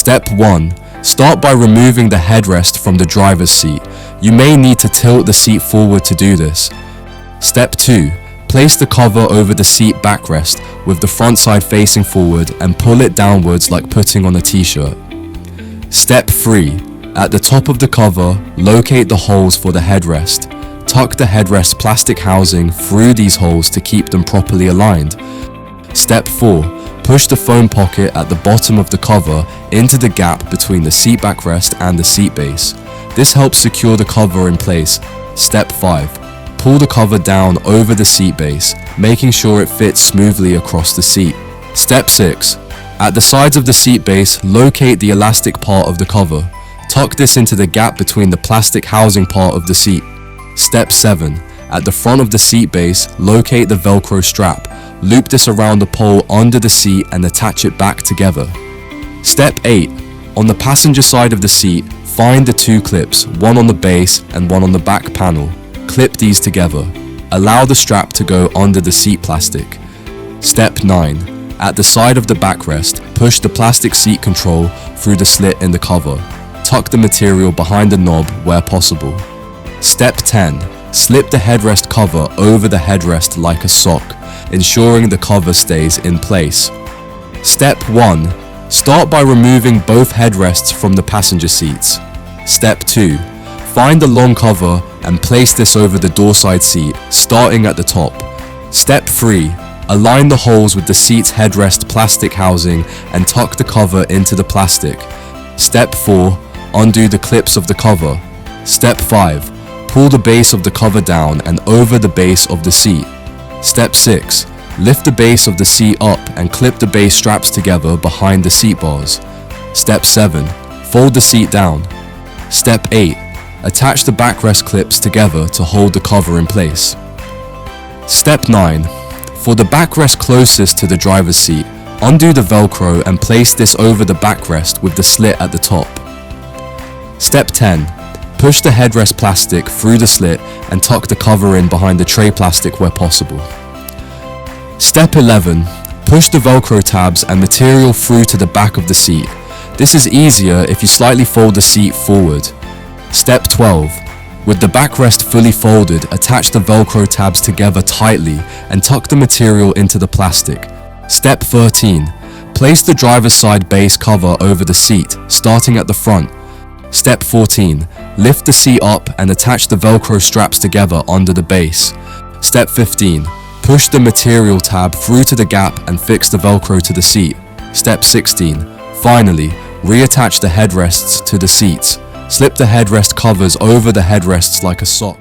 Step 1. Start by removing the headrest from the driver's seat. You may need to tilt the seat forward to do this. Step 2. Place the cover over the seat backrest with the front side facing forward and pull it downwards like putting on a t-shirt. Step 3. At the top of the cover, locate the holes for the headrest. Tuck the headrest plastic housing through these holes to keep them properly aligned. Step 4. Push the foam pocket at the bottom of the cover into the gap between the seat backrest and the seat base. This helps secure the cover in place. Step 5. Pull the cover down over the seat base, making sure it fits smoothly across the seat. Step 6. At the sides of the seat base, locate the elastic part of the cover. Tuck this into the gap between the plastic housing part of the seat. Step 7. At the front of the seat base, locate the Velcro strap. Loop this around the pole under the seat and attach it back together. Step 8. On the passenger side of the seat, find the two clips, one on the base and one on the back panel. Clip these together. Allow the strap to go under the seat plastic. Step 9. At the side of the backrest, push the plastic seat control through the slit in the cover. Tuck the material behind the knob where possible. Step 10. Slip the headrest cover over the headrest like a sock, ensuring the cover stays in place. Step 1. Start by removing both headrests from the passenger seats. Step 2. Find the long cover and place this over the doorside seat, starting at the top. Step 3. Align the holes with the seat's headrest plastic housing and tuck the cover into the plastic. Step 4. Undo the clips of the cover. Step 5. Pull the base of the cover down and over the base of the seat. Step 6. Lift the base of the seat up and clip the base straps together behind the seat bars. Step 7. Fold the seat down. Step 8. Attach the backrest clips together to hold the cover in place. Step 9. For the backrest closest to the driver's seat, undo the Velcro and place this over the backrest with the slit at the top. Step 10. Push the headrest plastic through the slit and tuck the cover in behind the tray plastic where possible. Step 11. Push the Velcro tabs and material through to the back of the seat. This is easier if you slightly fold the seat forward. Step 12. With the backrest fully folded, attach the Velcro tabs together tightly and tuck the material into the plastic. Step 13. Place the driver's side base cover over the seat, starting at the front. Step 14. Lift the seat up and attach the Velcro straps together under the base. Step 15. Push the material tab through to the gap and fix the Velcro to the seat. Step 16. Finally, reattach the headrests to the seats. Slip the headrest covers over the headrests like a sock.